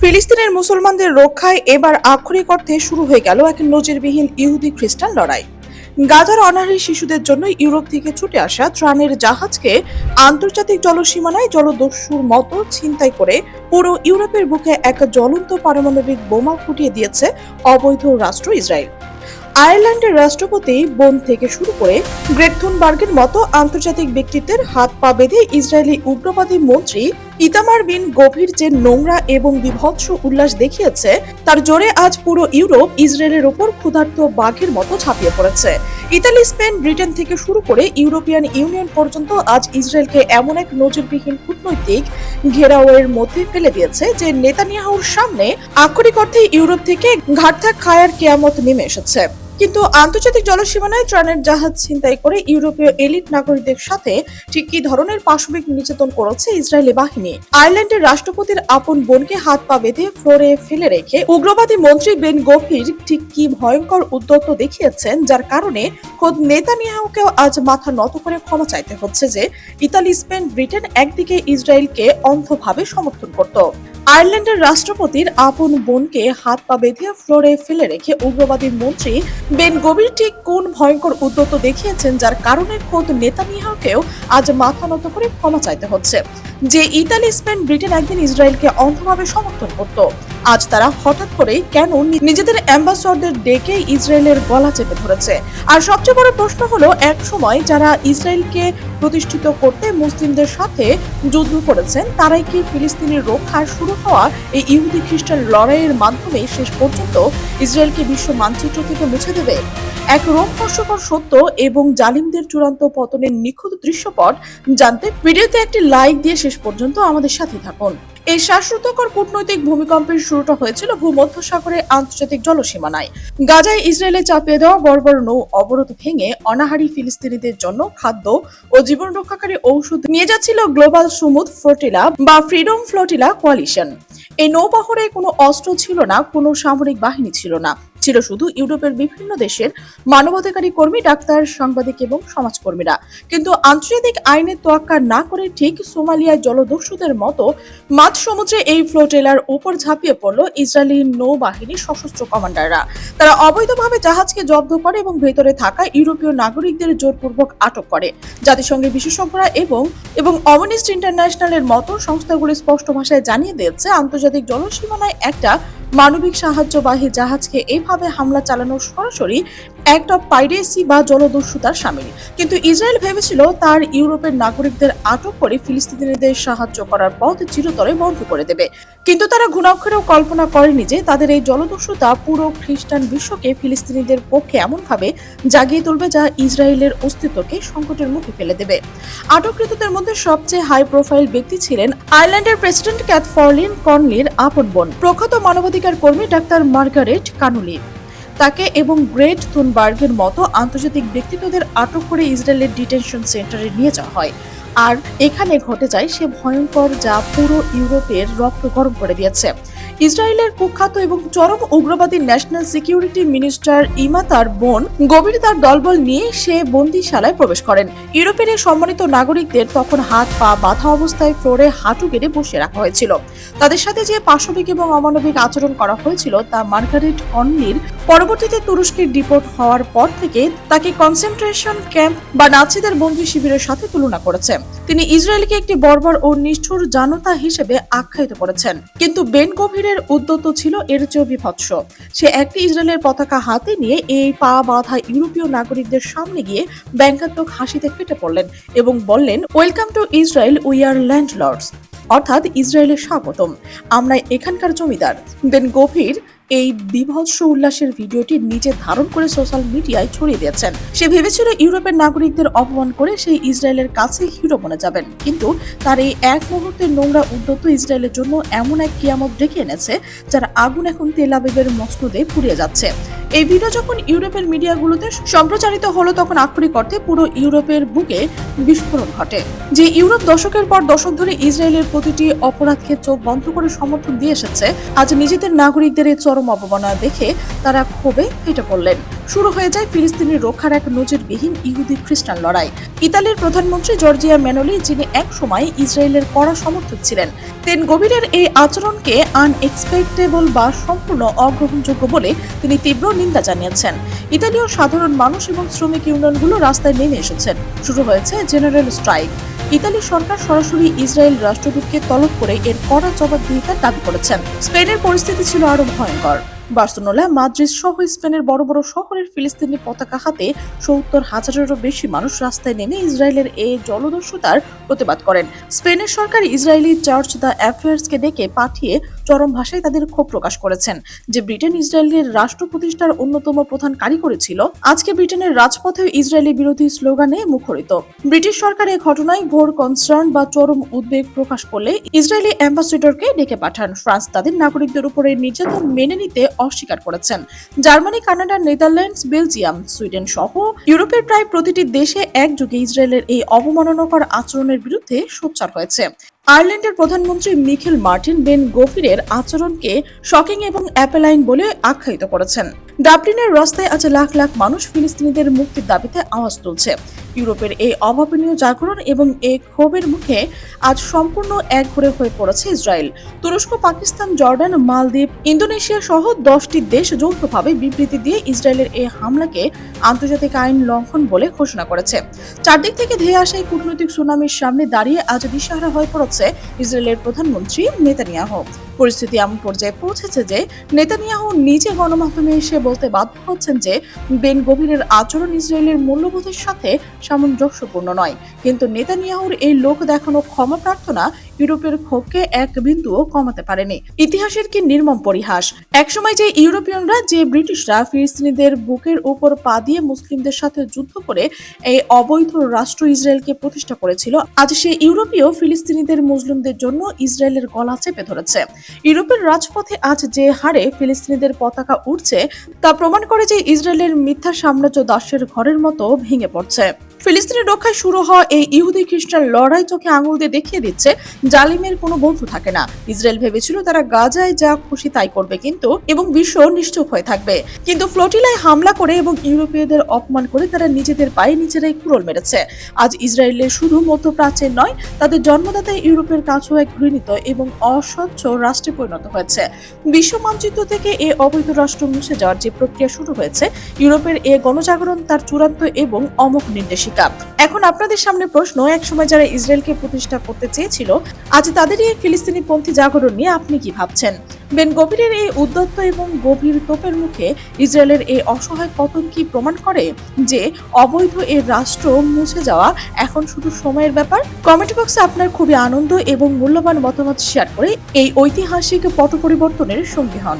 ফিলিস্তিনের মুসলমানদের রক্ষায় এবার আক্ষরিক অর্থে শুরু হয়ে গেল এক নজিরবিহীন ইহুদি খ্রিস্টান লড়াই। গাজার অনাহারী শিশুদের জন্য ইউরোপ থেকে ছুটে আসা ত্রাণের জাহাজকে আন্তর্জাতিক জলসীমানায় জলদস্যুর মতো ছিনতাই করে পুরো ইউরোপের বুকে এক জ্বলন্ত পারমাণবিক বোমা ফুটিয়ে দিয়েছে অবৈধ রাষ্ট্র ইসরায়েল। আয়ারল্যান্ডের রাষ্ট্রপতি বোন থেকে শুরু করে গ্রেট থুনবার্গের মতো আন্তর্জাতিক ব্যক্তিত্বের হাত পা বেঁধে ইসরায়েলি উগ্রবাদী মন্ত্রী ইতামার বিন গভীর যে নোংরা এবং বিভৎস উল্লাস দেখিয়েছে তার জোরে আজ পুরো ইউরোপ ইসরায়েলের ওপর ক্ষুধার্ত বাঘের মতো ঝাঁপিয়ে পড়েছে। ইতালি, স্পেন, ব্রিটেন থেকে শুরু করে ইউরোপিয়ান ইউনিয়ন পর্যন্ত আজ ইসরায়েলকে এমন এক নজিরবিহীন কূটনৈতিক ঘেরাওয়ের মধ্যে ফেলে দিয়েছে যে নেতানিয়াহুর সামনে আক্ষরিক অর্থে ইউরোপ থেকে ঘাটতা খায়ার কেয়ামত নেমে এসেছে। কিন্তু আন্তর্জাতিক জলসীমানায় ত্রাণের জাহাজ ছিনতাই করে ইউরোপীয় এলিট নাগরিকদের সাথে ঠিক কি ধরনের পাশবিক নির্যাতন করেছে ইসরায়েলি বাহিনী। আয়ারল্যান্ডের রাষ্ট্রপতির আপন বোনকে হাত পা বেঁধে ফ্লোরে ফেলে রেখে উগ্রবাদী মন্ত্রী বেন গভীর ঠিক কি ভয়ঙ্কর উদ্যত দেখিয়েছেন, যার কারণে খোদ নেতানিয়াহুকেও আজ মাথা নত করে ক্ষমা চাইতে হচ্ছে যে ইতালি, স্পেন, ব্রিটেন একদিকে ইসরায়েলকে অন্ধভাবে সমর্থন করত। আয়ারল্যান্ডের রাষ্ট্রপতির আপন বোনকে হাত পা বেঁধে ফ্লোরে ফেলে রেখে উগ্রবাদী মন্ত্রী বেন গভীর ঠিক কোন ভয়ঙ্কর উদ্যত দেখিয়েছেন, যার কারণে খোদ নেতানিয়াহুকেও আজ মাথা নত করে ক্ষমা চাইতে হচ্ছে। যে ইতালি, স্পেন, ব্রিটেন একদিন ইসরায়েলকে অন্ধভাবে সমর্থন করত, আজ তারা হঠাৎ করে কেন নিজেদের অ্যাম্বাসডরদের ডেকে ইসরায়েলের গলা চেপে ধরেছে। আর সবচেয়ে বড় প্রশ্ন হলো, এক সময় যারা ইসরায়েলকে প্রতিষ্ঠিত করতে মুসলিমদের সাথে যুদ্ধ করেছেন তারাই কি ফিলিস্তিনের রক্ষার শুরু হওয়া এই ইহুদি খ্রিস্টান লড়াইয়ের মাধ্যমে শেষ পর্যন্ত ইসরায়েলকে বিশ্ব মানচিত্র থেকে মুছে দেবে? এক রোমহর্ষকর সত্য এবং জালিমদের চূড়ান্ত পতনের নিখুঁত দৃশ্যপট জানতে ভিডিওতে একটি লাইক দিয়ে শেষ পর্যন্ত আমাদের সাথে থাকুন। এই শ্বাসরুদ্ধকর কূটনৈতিক ভূমিকম্পের শুরুটা হয়েছিল ভূমধ্যসাগরের আন্তর্জাতিক জলসীমানায়। গাজায় ইসরায়েলে চাপিয়ে দেওয়া বর্বর নৌ অবরোধ ভেঙে অনাহারী ফিলিস্তিনিদের জন্য খাদ্য ও জীবন রক্ষাকারী ঔষধ নিয়ে যাচ্ছিল গ্লোবাল সুমুদ ফ্লোটিলা বা ফ্রিডম ফ্লোটিলা কোয়ালিশন। এই নৌবহরে কোনো অস্ত্র ছিল না, কোনো সামরিক বাহিনী ছিল না, ছিল শুধু ইউরোপের বিভিন্ন দেশের মানবাধিকারী কর্মী, ডাক্তার, সাংবাদিক এবং সমাজকর্মীরা। কিন্তু আন্তর্জাতিক আইনের তোয়াক্কা না করে ঠিক সোমালিয়ায় জলদস্যুদের মতো মাঝ সমুদ্রে এই ফ্লোটেলার উপর ঝাঁপিয়ে পড়ল ইসরায়েলি নৌবাহিনীর সশস্ত্র কমান্ডাররা। তারা অবৈধভাবে জাহাজকে জব্দ করে এবং ভেতরে থাকা ইউরোপীয় নাগরিকদের জোরপূর্বক আটক করে। জাতিসংঘের বিশেষজ্ঞরা এবং অমনিস্ট ইন্টারন্যাশনালের মতো সংস্থাগুলি স্পষ্ট ভাষায় জানিয়ে দিয়েছে, আন্তর্জাতিক জলসীমানায় একটা মানবিক সাহায্যবাহী জাহাজকে এইভাবে হামলা চালানো সরাসরি অ্যাক্ট অফ পাইরেসি বা জলদস্যুতার শামিল। কিন্তু ইসরায়েল ভেবেছিল তার ইউরোপের নাগরিকদের আটক করে ফিলিস্তিনিদের সাহায্য করার পথ চিরতরে বন্ধ করে দেবে। কিন্তু তারা ঘুণাক্ষরেও কল্পনা করেনি যে তাদের এই জলদস্যুতা পুরো খ্রিস্টান বিশ্বকে ফিলিস্তিনিদের পক্ষে এমনভাবে জাগিয়ে তুলবে যা ইসরায়েলের অস্তিত্বকে সংকটের মুখে ফেলে দেবে। আটককৃতদের মধ্যে সবচেয়ে হাই প্রোফাইল ব্যক্তি ছিলেন আয়ারল্যান্ডের প্রেসিডেন্ট ক্যাথফার্লিন কনলির আপন বোন, প্রখ্যাত মানবাধিকার কর্মী ডাক্তার মার্গারেট কানুলি। তাকে এবং গ্রেট থুনবার্গের মতো আন্তর্জাতিক ব্যক্তিত্বদের আটক করে ইসরায়েলের ডিটেনশন সেন্টারে নিয়ে যাওয়া হয়। আর এখানে ঘটে যায় সে ভয়ঙ্কর যা পুরো ইউরোপের রক্ত গরম করে দিয়েছে। ইসরায়েলের কুখ্যাত এবং চরম উগ্রবাদী ন্যাশনাল সিকিউরিটি মিনিস্টার ইমা তার বোন গভীর তার দলবল নিয়ে সে বন্দিশালায় প্রবেশ করেন। ইউরোপের এই সম্মানিত নাগরিকদের তখন হাত পা বাঁধা অবস্থায় ফ্লোরে হাঁটু গেড়ে বসে রাখা হয়েছিল। তাদের সাথে যে পাশবিক এবং অমানবিক আচরণ করা হয়েছিল তা মার্গারেট কনলির পরবর্তীতে তুরস্কের ডিপোর্ট হওয়ার পর থেকে তাকে কনসেন্ট্রেশন ক্যাম্প বা নাৎসিদের বন্দী শিবিরের সাথে তুলনা করেছে। তিনি ইসরায়েলকে একটি বর্বর ও নিষ্ঠুর জানোতা হিসেবে আখ্যায়িত করেছেন। কিন্তু বেন গভীরের উদ্যত ছিল এর চেয়েও বিভৎস। সে একটি ইসরায়েলের পতাকা হাতে নিয়ে এই পা বাঁধা ইউরোপীয় নাগরিকদের সামনে গিয়ে ব্যঙ্গাত্মক হাসিতে ফেটে পড়লেন এবং বললেন, welcome to Israel, we are landlords, অর্থাৎ ইসরায়েলের স্বাগতম, আমরা এখানকার জমিদার। বেন গভীর এই বিভৎস উল্লাসের ভিডিওটি নিজে ধারণ করে সোশ্যাল মিডিয়ায় ছড়িয়ে দিয়েছেন। সে ভেবেছিল ইউরোপের নাগরিকদের অপমান করে সেই ইসরায়েলের কাছে হিরো বনে যাবেন, কিন্তু তার এই এক মুহূর্তের নোংরা উদ্যত ইসরায়েলের জন্য এমন এক কিয়ামত ডেকে এনেছে যার আগুন এখন তেল আবিবের মসনদে পুড়িয়ে যাচ্ছে। এই ভিডিও যখন ইউরোপের মিডিয়াগুলোতে সম্প্রচারিত হলো তখন আক্ষরিক অর্থে পুরো ইউরোপের বুকে বিস্ফোরণ ঘটে। যে ইউরোপ দশকের পর দশক ধরে ইসরায়েলের প্রতিটি অপরাধকে চোখ বন্ধ করে সমর্থন দিয়ে এসেছে, আজ নিজেদের নাগরিকদের এই চরম চরম অবমাননা দেখে তারা ক্ষোভে ফেটে পড়লেন। শুরু হয়ে যায় ফিলিস্তিনি রক্ষার এক নজিরবিহীন ইহুদি খ্রিস্টান লড়াই। ইতালির প্রধানমন্ত্রী জর্জিয়া মেলোনি, যিনি এক সময় ইসরায়েলের কড়া সমর্থক ছিলেন, তেন গভীরের এই আচরণকে আনএক্সপেক্টেবল বা সম্পূর্ণ অগ্রহণযোগ্য বলে তিনি তীব্র নিন্দা জানিয়েছেন। ইতালীয় সাধারণ মানুষ এবং শ্রমিক ইউনিয়নগুলো রাস্তায় নেমে এসেছেন। শুরু হয়েছে জেনারেল স্ট্রাইক। ইতালি সরকার সরাসরি ইসরায়েল রাষ্ট্রদূতকে তলব করে এর কড়া জবাবদিহিতার দাবি করেছেন। স্পেনের পরিস্থিতি ছিল আরো ভয়ঙ্কর। বার্সেলোনা, মাদ্রিদ সহ স্পেনের বড় বড় শহরের ফিলিস্তিনি পতাকা হাতে ৭০,০০০-এরও বেশি মানুষ রাস্তায় নেমে ইসরায়েলের এই জলদস্যুতার প্রতিবাদ করেন। স্পেনের সরকার ইসরায়েলি চার্চ দ্য অ্যাফেয়ার্সকে ডেকে পাঠিয়ে চরম ভাষায় তাদের ক্ষোভ প্রকাশ করেছেন যে ব্রিটেন ইসরায়েলের রাষ্ট্র প্রতিষ্ঠার অন্যতম প্রধান কারিগরি ছিল। আজকে ব্রিটেনের রাজপথেও ইসরায়েলি বিরোধী স্লোগানে মুখরিত। ব্রিটিশ সরকার এই ঘটনায় ঘোর কনসার্ন বা চরম উদ্বেগ প্রকাশ করলে ইসরায়েলি অ্যাম্বাসেডরকে ডেকে পাঠান। ফ্রান্স তাদের নাগরিকদের উপরে নির্যাতন মেনে নিতে অস্বীকার করেছেন। Germany, Canada, Netherlands, Belgium, Sweden সহ ইউরোপের প্রায় প্রতিটি দেশে একযোগে ইসরায়েলের এই অবমাননাকর আচরণের বিরুদ্ধে সোচ্চার হয়েছে। আয়ারল্যান্ডের প্রধানমন্ত্রী মিখেল মার্টিন বেন গভিরের আচরণকে শকিং এবং অ্যাপেলাইন বলে আখ্যায়িত করেছেন। ডাবলিনের রাস্তায় আজ লাখ লাখ মানুষ ফিলিস্তিনিদের মুক্তির দাবিতে আওয়াজ তুলছে। ইউরোপের এই অভাবনীয় জাগরণ এবং এই ক্ষোভের মুখে আজ সম্পূর্ণ একঘরে হয়ে পড়েছে ইসরায়েল। তুরস্ক, পাকিস্তান, জর্ডান, মালদ্বীপ, ইন্দোনেশিয়া সহ 10টি দেশ যৌথভাবে বিবৃতি দিয়ে ইসরায়েলের এই হামলাকে আন্তর্জাতিক আইন লঙ্ঘন বলে ঘোষণা করেছে। চারদিক থেকে ধেয়ে আসা এই কূটনৈতিক সুনামির সামনে দাঁড়িয়ে আজ দিশাহারা হয়ে পড়েছে ইসরায়েলের প্রধানমন্ত্রী নেতানিয়াহু। পরিস্থিতি এমন পর্যায়ে পৌঁছেছে যে নেতানিয়াহু নিজে গণমাধ্যমে এসে বলতে বাধ্য হচ্ছেন যে বেন গভিরের আচরণ ইসরায়েলের মূল্যবোধের সাথে সামঞ্জস্যপূর্ণ নয়। কিন্তু নেতানিয়াহুর এই লোক দেখানো ক্ষমা প্রার্থনা ইউরোপের ক্ষোভকে এক বিন্দুও কমাতে পারেনি। ইতিহাসের কি নির্মম পরিহাস! একসময় যে ইউরোপিয়ানরা, যে ব্রিটিশরা ফিলিস্তিনিদের বুকের উপর পা দিয়ে মুসলিমদের সাথে যুদ্ধ করে এই অবৈধ রাষ্ট্র ইসরায়েলকে প্রতিষ্ঠা করেছিল, আজ সেই ইউরোপীয় ফিলিস্তিনিদের মুসলিমদের জন্য ইসরায়েলের গলা চেপে ধরেছে। ইউরোপের রাজপথে আজ যে হারে ফিলিস্তিনিদের পতাকা উঠছে তা প্রমাণ করে যে ইসরায়েলের মিথ্যা সাম্রাজ্য দাসের ঘরের মতো ভেঙে পড়ছে। ফিলিস্তিনের রক্ষায় শুরু হওয়া এই ইহুদি খ্রিস্টান লড়াই চোখে আঙুল দিয়ে দেখিয়ে দিচ্ছে জালিমের কোনো বন্ধু থাকে না। ইসরায়েল ভেবেছিল তারা গাজায় যা খুশি তাই করবে এবং বিশ্ব নিশ্চুপ হয়ে থাকবে, কিন্তু ফ্লোটিলায় হামলা করে এবং ইউরোপীয়দের অপমান করে তারা নিজেদের পায়ে নিজেরাই কুড়োল মেরেছে। আজ ইসরায়েলের শুধু মধ্যপ্রাচ্যের নয়, তাদের জন্মদাতা ইউরোপের কাছেও এক ঘৃণিত এবং অস্বচ্ছ রাষ্ট্রে পরিণত হয়েছে। বিশ্ব মানচিত্র থেকে এই অবৈধ রাষ্ট্র মুছে যাওয়ার যে প্রক্রিয়া শুরু হয়েছে, ইউরোপের এই গণজাগরণ তার চূড়ান্ত এবং অমোঘ নির্দেশিকা। এখন আপনাদের সামনে প্রশ্ন, একসময় যারা ইসরায়েলকে প্রতিষ্ঠা করতে চেয়েছিল, আজ তাদের এই ফিলিস্তিনি পন্থী জাগরণ নিয়ে আপনি কি ভাবছেন? বেন গভিরের এই উদ্যত্ত এবং গভীর তোপের মুখে ইসরায়েলের এই অসহায় পতন কি প্রমাণ করে যে অবৈধ এই রাষ্ট্র মুছে যাওয়া এখন শুধু সময়ের ব্যাপার? কমেন্ট বক্সে আপনার খুবই আনন্দ এবং মূল্যবান মতামত শেয়ার করে এই ঐতিহাসিক পট পরিবর্তনের সঙ্গী হন।